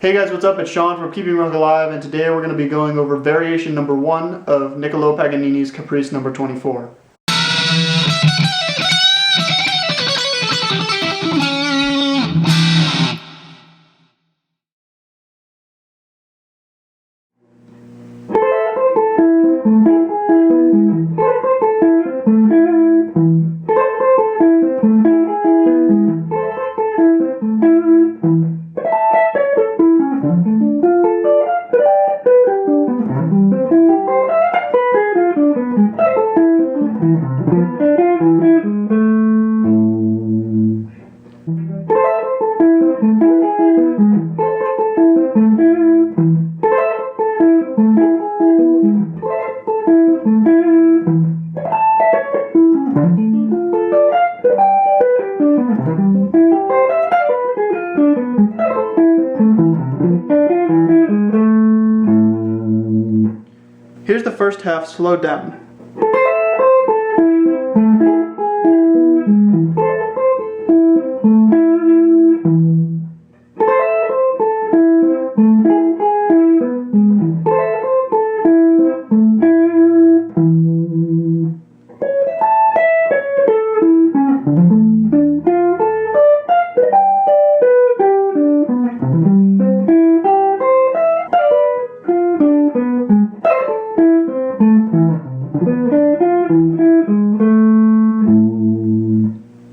Hey guys, what's up? It's Sean from Keeping Rock Alive, and today we're going to be going over variation number 1 of Niccolò Paganini's Caprice number 24. Here's the first half slowed down.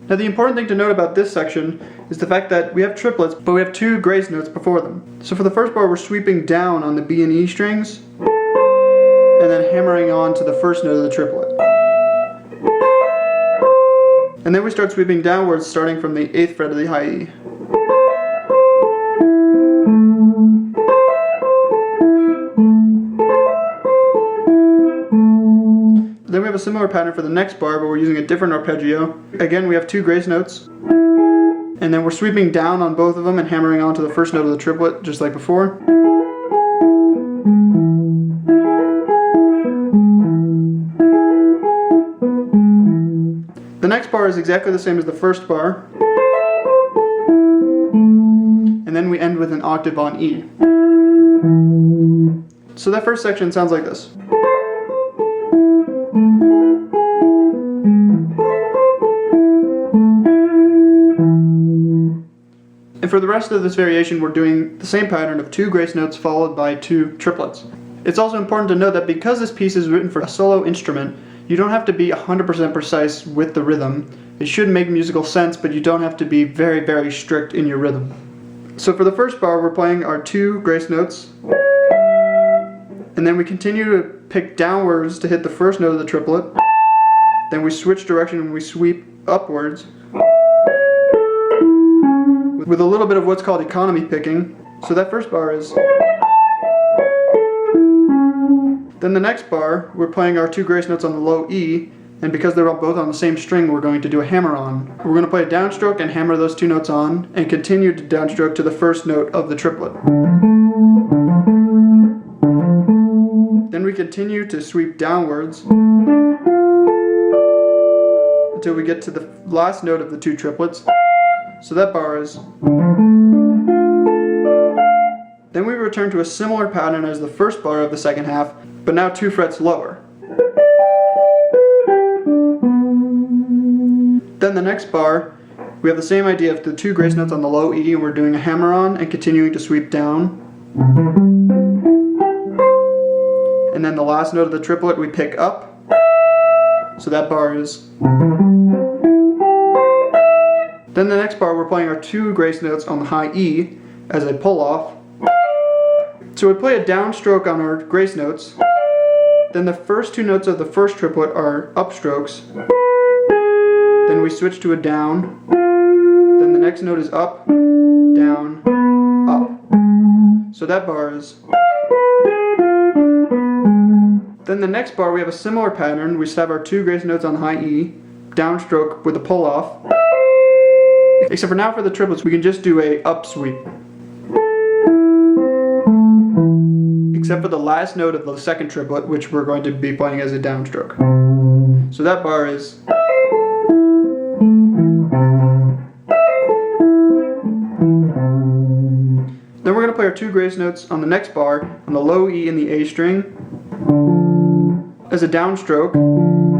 Now the important thing to note about this section is the fact that we have triplets, but we have 2 grace notes before them. So for the first bar, we're sweeping down on the B and E strings, and then hammering on to the first note of the triplet. And then we start sweeping downwards, starting from the 8th fret of the high E. Then we have a similar pattern for the next bar, but we're using a different arpeggio. Again, we have 2 grace notes, and then we're sweeping down on both of them and hammering onto the first note of the triplet, just like before. The next bar is exactly the same as the first bar, and then we end with an octave on E. So that first section sounds like this. And for the rest of this variation, we're doing the same pattern of 2 grace notes followed by 2 triplets. It's also important to note that because this piece is written for a solo instrument, you don't have to be 100% precise with the rhythm. It should make musical sense, but you don't have to be very, very strict in your rhythm. So for the first bar, we're playing our 2 grace notes, and then we continue to pick downwards to hit the first note of the triplet. Then we switch direction and we sweep upwards with a little bit of what's called economy picking. So that first bar is. Then the next bar, we're playing our 2 grace notes on the low E, and because they're both on the same string, we're going to do a hammer on. We're going to play a downstroke and hammer those 2 notes on, and continue to downstroke to the first note of the triplet. Then we continue to sweep downwards until we get to the last note of the 2 triplets. So that bar is. Then we return to a similar pattern as the first bar of the second half, but now 2 frets lower. Then the next bar, we have the same idea of the 2 grace notes on the low E, and we're doing a hammer on and continuing to sweep down. And then the last note of the triplet we pick up. So that bar is. Then the next bar, we're playing our 2 grace notes on the high E as a pull-off. So we play a downstroke on our grace notes. Then the first 2 notes of the first triplet are upstrokes. Then we switch to a down. Then the next note is up, down, up. So that bar is. Then the next bar, we have a similar pattern. We just have our 2 grace notes on the high E, downstroke with a pull-off. Except for now for the triplets, we can just do a up sweep. Except for the last note of the second triplet, which we're going to be playing as a downstroke. So that bar is. Then we're going to play our 2 grace notes on the next bar on the low E and the A string as a downstroke,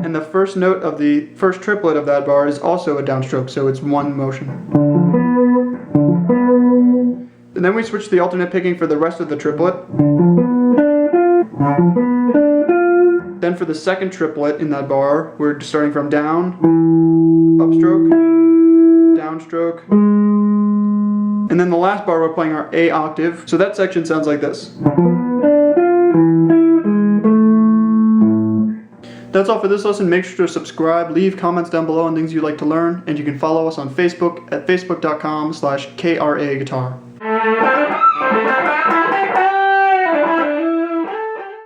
and the first note of the first triplet of that bar is also a downstroke, so it's one motion. And then we switch to the alternate picking for the rest of the triplet. Then for the second triplet in that bar, we're starting from down, upstroke, downstroke, and then the last bar we're playing our A octave. So that section sounds like this. That's all for this lesson. Make sure to subscribe, leave comments down below on things you'd like to learn, and you can follow us on Facebook at facebook.com/KRA Guitar.